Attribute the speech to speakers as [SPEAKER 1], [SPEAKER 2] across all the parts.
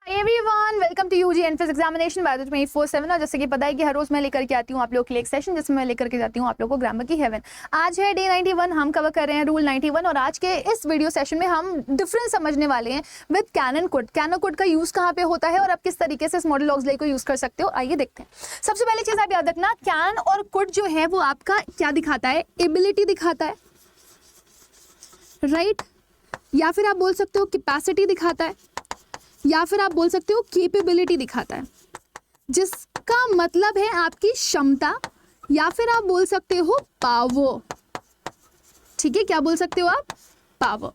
[SPEAKER 1] Everyone welcome to UG entrance examination by the 24/7। और जैसे कि पता है कि हर रोज मैं लेकर के आती हूँ आप लोगों के लिए एक सेशन जिसमें मैं लेकर के जाती हूँ आप लोगों को ग्रामर की हेवन। आज है डे 91, हम कवर कर रहे हैं रूल 91 और आज के इस वीडियो सेशन में हम डिफरेंस समझने वाले हैं with can and could. Can और कुड का यूज कहाँ पे होता है और आप किस तरीके से इस मॉडल ऑक्सिलरी को यूज कर सकते हो, आइए देखते हैं। सबसे पहली चीज आप याद रखना, कैन और कुड जो है वो आपका क्या दिखाता है, एबिलिटी दिखाता है, राइट? या फिर आप बोल सकते हो कैपेसिटी दिखाता है, या फिर आप बोल सकते हो कैपेबिलिटी दिखाता है, जिसका मतलब है आपकी क्षमता, या फिर आप बोल सकते हो पावर। ठीक है, क्या बोल सकते हो आप? पावर।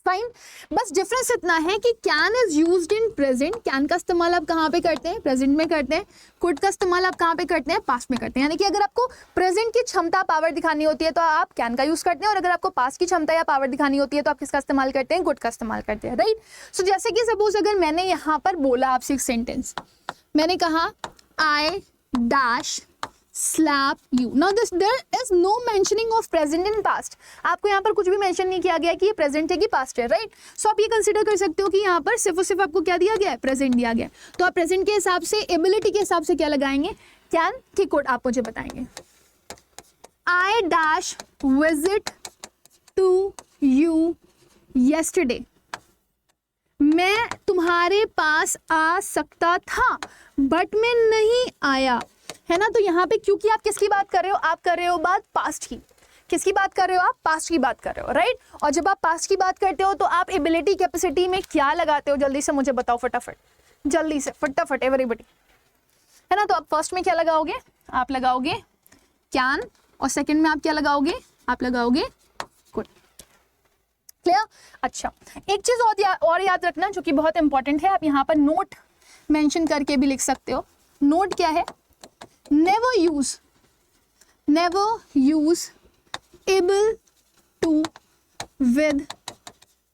[SPEAKER 1] फाइन। बस डिफरेंस इतना है कि can is used in present. Can का इस्तेमाल आप कहाँ पे करते हैं? प्रेजेंट में करते हैं। कुड का इस्तेमाल आप कहाँ पे करते हैं? पास्ट में करते हैं। यानी कि अगर आपको प्रेजेंट की क्षमता पावर दिखानी होती है तो आप कैन का यूज करते हैं, और अगर आपको पास्ट की क्षमता या पावर दिखानी होती है तो आप किसका इस्तेमाल करते हैं? कुड का इस्तेमाल करते हैं, राइट? सो जैसे कि सपोज अगर मैंने यहाँ पर बोला आपसे एक सेंटेंस, मैंने कहा I dash slap you. Now there is no mentioning of present and past. आपको यहाँ पर कुछ भी मेंशन नहीं किया गया कि ये प्रेजेंट है कि पास्ट है, राइट? सो आप ये कंसिडर कर सकते हो कि यहाँ पर सिर्फ और सिर्फ आपको क्या दिया गया है? प्रेजेंट दिया गया है। तो आप प्रेजेंट के हिसाब से, एबिलिटी के हिसाब से क्या लगाएंगे? कैन की कुड आप मुझे बताएंगे। I dash visit to you yesterday. मैं तुम्हारे पास आ सकता था बट मैं नहीं आया, है ना? तो यहाँ पे क्योंकि आप किसकी बात कर रहे हो? आप कर रहे हो बात पास्ट की। किसकी बात कर रहे हो? आप पास्ट की बात कर रहे हो, राइट? और जब आप पास्ट की बात करते हो तो आप एबिलिटी कैपेसिटी में क्या लगाते हो? जल्दी से मुझे बताओ, फटाफट, जल्दी से, फटाफट एवरीबॉडी, है ना? तो आप फर्स्ट में क्या लगाओगे? आप लगाओगे कैन, और सेकंड में आप क्या लगाओगे? आप लगाओगे कुड। क्लियर? अच्छा, एक चीज और याद रखना जो कि बहुत इंपॉर्टेंट है, आप यहाँ पर नोट मेंशन करके भी लिख सकते हो। नोट क्या है? never use able to with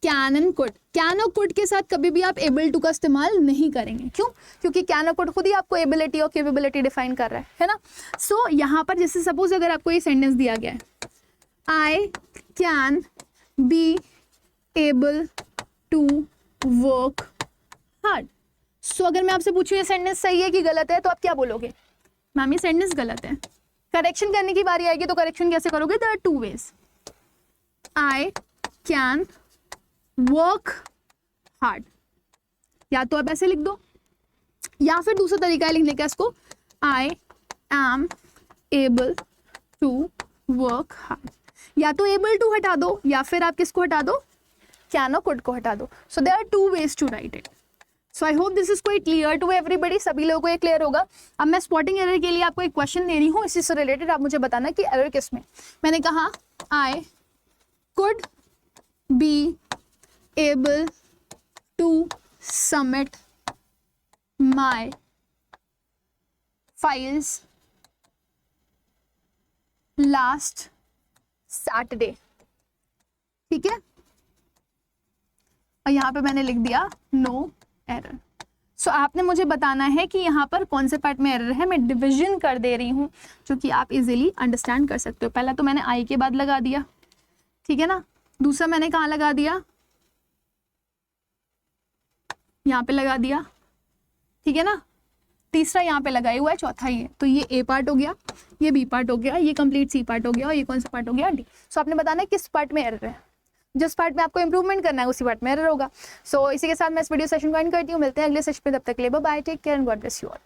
[SPEAKER 1] can and could। can और could के साथ कभी भी आप able to का इस्तेमाल नहीं करेंगे। क्यों? क्योंकि can और could खुद ही आपको ability और capability डिफाइन कर रहा है ना? सो यहाँ पर जैसे सपोज अगर आपको ये सेंटेंस दिया गया है, I can be able to work hard। सो अगर मैं आपसे पूछूं ये सेंटेंस सही है कि गलत है, तो आप क्या बोलोगे? मैम ये सेंटेंस गलत है। करेक्शन करने की बारी आएगी तो करेक्शन कैसे करोगे? There are two ways. I can work hard, या तो आप ऐसे लिख दो, या फिर दूसरा तरीका है लिखने का इसको, I am able to work hard. या तो एबल टू हटा दो, या फिर आप किसको हटा दो? कैन और कुड को हटा दो। So there are two ways to write it. So I hope this is quite clear to everybody. सभी लोगों को ये क्लियर होगा। अब मैं स्पॉटिंग एरर के लिए आपको एक क्वेश्चन दे रही हूँ, इसी से रिलेटेड आप मुझे बताना कि एरर किस में। मैंने कहा I could be able to submit my files last Saturday. ठीक है, और यहाँ पे मैंने लिख दिया नो एरर। सो आपने मुझे बताना है कि यहाँ पर कौन से पार्ट में एरर है। मैं डिवीजन कर दे रही हूँ जो कि आप इजीली अंडरस्टैंड कर सकते हो। पहला तो मैंने आई के बाद लगा दिया, ठीक है ना? दूसरा मैंने कहाँ लगा दिया? यहाँ पे लगा दिया, ठीक है ना? तीसरा यहाँ पे लगाया हुआ है, चौथा ये। तो ये ए पार्ट हो गया, ये बी पार्ट हो गया, ये कंप्लीट सी पार्ट हो गया, और ये कौन सा पार्ट हो गया? डी। सो आपने बताना है किस पार्ट में एरर है। जिस पार्ट में आपको इंप्रूवमेंट करना है उसी पार्ट में एरर होगा। सो इसी के साथ मैं इस वीडियो सेशन को एंड करती हूँ। मिलते हैं अगले सेशन में, तब तक के लिए bye, take care and God bless you all.